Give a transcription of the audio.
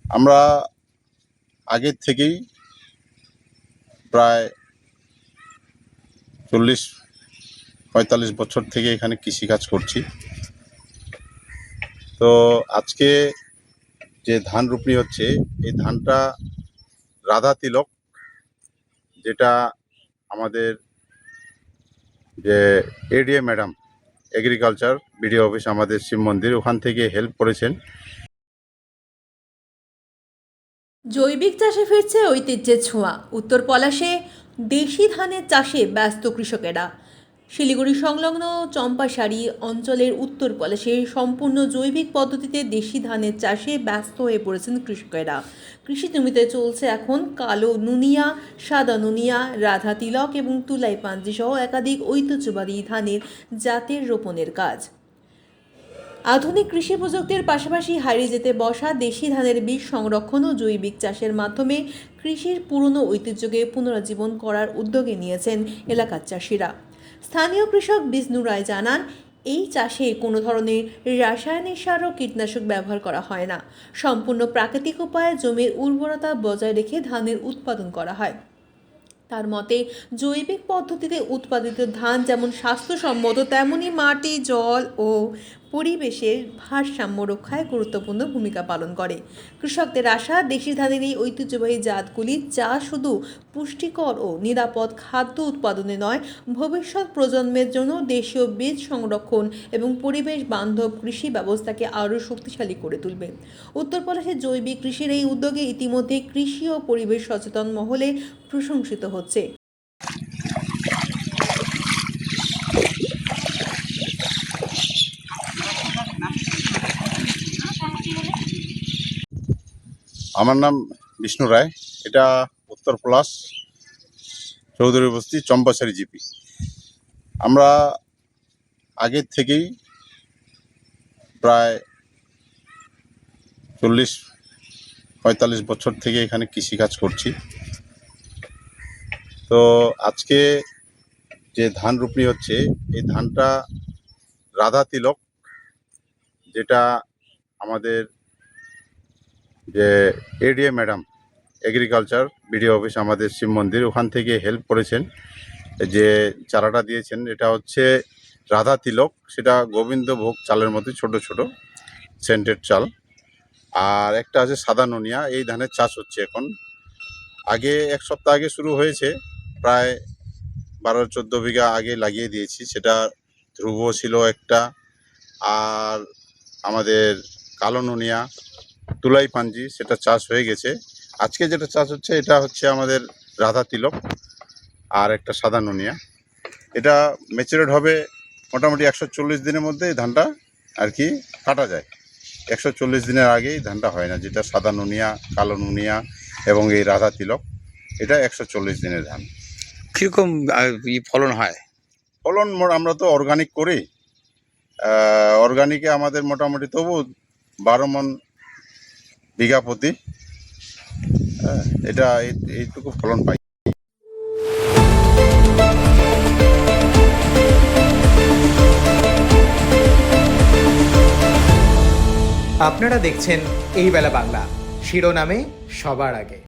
আমরা আগের থেকেই প্রায় 40-45 বছর থেকে এখানে কৃষিকাজ করছি। তো আজকে যে ধান রোপনি হচ্ছে, এই ধানটা রাধা তিলক, যেটা আমাদের যে ADA madam agriculture BDO office আমাদের শিব মন্দির, ওখান থেকে হেল্প করেছেন। জৈবিক চাষে ফিরছে ঐতিহ্যের ছোঁয়া। উত্তর পলাশে দেশি ধানের চাষে ব্যস্ত কৃষকেরা। শিলিগুড়ি সংলগ্ন চম্পাশাড়ি অঞ্চলের উত্তর পলাশে সম্পূর্ণ জৈবিক পদ্ধতিতে দেশি ধানের চাষে ব্যস্ত হয়ে পড়েছেন কৃষকেরা। কৃষি জমিতে চলছে এখন কালো নুনিয়া, সাদা নুনিয়া, রাধা তিলক এবং তুলাই পাঞ্জি সহ একাধিক ঐতিহ্যবাহী ধানের জাতের রোপণের কাজ। আধুনিক কৃষি প্রযুক্তির পাশাপাশি হারিয়ে যেতে বসা দেশি ধানের বীজ সংরক্ষণ ও জৈবিক চাষের মাধ্যমে কৃষির পুরনো ঐতিহ্যকে পুনরুজ্জীবন করার উদ্যোগে নিয়েছেন এলাকার চাষিরা। স্থানীয় কৃষক বিষ্ণু রায় জানান, এই চাষে কোনো ধরনের রাসায়নিক সার ও কীটনাশক ব্যবহার করা হয় না। সম্পূর্ণ প্রাকৃতিক উপায়ে জমির উর্বরতা বজায় রেখে ধানের উৎপাদন করা হয়। তার মতে, জৈবিক পদ্ধতিতে উৎপাদিত ধান যেমন স্বাস্থ্যসম্মত, তেমনি মাটি, জল ও পরিবেশের ভারসাম্য রক্ষায় গুরুত্বপূর্ণ ভূমিকা পালন করে। কৃষকদের আশা, দেশি ধানের এই ঐতিহ্যবাহী জাতগুলি যা শুধু পুষ্টিকর ও নিরাপদ খাদ্য উৎপাদনে নয়, ভবিষ্যৎ প্রজন্মের জন্য দেশীয় বীজ সংরক্ষণ এবং পরিবেশ বান্ধব কৃষি ব্যবস্থাকে আরও শক্তিশালী করে তুলবে। উত্তর পলাশের জৈবিক কৃষির এই উদ্যোগে ইতিমধ্যে কৃষি ও পরিবেশ সচেতন মহলে প্রশংসিত হচ্ছে। আমার নাম বিষ্ণু রায়। এটা উত্তর পলাশ চৌধুরী বস্তি চম্পাশাড়ি জিপি। আমরা আগের থেকেই প্রায় 40-45 বছর থেকে এখানে কৃষিকাজ করছি। তো আজকে যে ধান রোপনি হচ্ছে, এই ধানটা রাধা তিলক, যেটা আমাদের যে ADA madam agriculture BDO office আমাদের শিব মন্দির, ওখান থেকে হেল্প করেছেন। যে চারাটা দিয়েছেন এটা হচ্ছে রাধা তিলক, সেটা গোবিন্দভোগ চালের মধ্যে ছোট ছোট সেন্টেড চাল। আর একটা আছে সাদা নুনিয়া। এই ধানের চাষ হচ্ছে এখন। আগে 1 সপ্তাহ আগে শুরু হয়েছে, প্রায় 12-14 বিঘা আগে লাগিয়ে দিয়েছি। সেটা ধ্রুব ছিল একটা, আর আমাদের কালো নুনিয়া, তুলাই পাঞ্জি, সেটা চাষ হয়ে গেছে। আজকে যেটা চাষ হচ্ছে এটা হচ্ছে আমাদের রাধা তিলক আর একটা সাদা নুনিয়া। এটা ম্যাচুরেট হবে মোটামুটি 140 দিনের মধ্যে এই ধানটা আর কি কাটা যায়। 140 দিনের আগেই ধানটা হয় না, যেটা সাদা নুনিয়া, কালো নুনিয়া এবং এই রাধা তিলক, এটা 140 দিনের ধান। কীরকম ফলন হয়? ফলন আমরা তো অর্গানিক করি। অর্গানিকে আমাদের মোটামুটি তবু 12 মণ বিঘা প্রতি। এটা এইটুকু ফলন পাই। আপনারা দেখছেন এই বেলা বাংলা, শিরোনামে সবার আগে।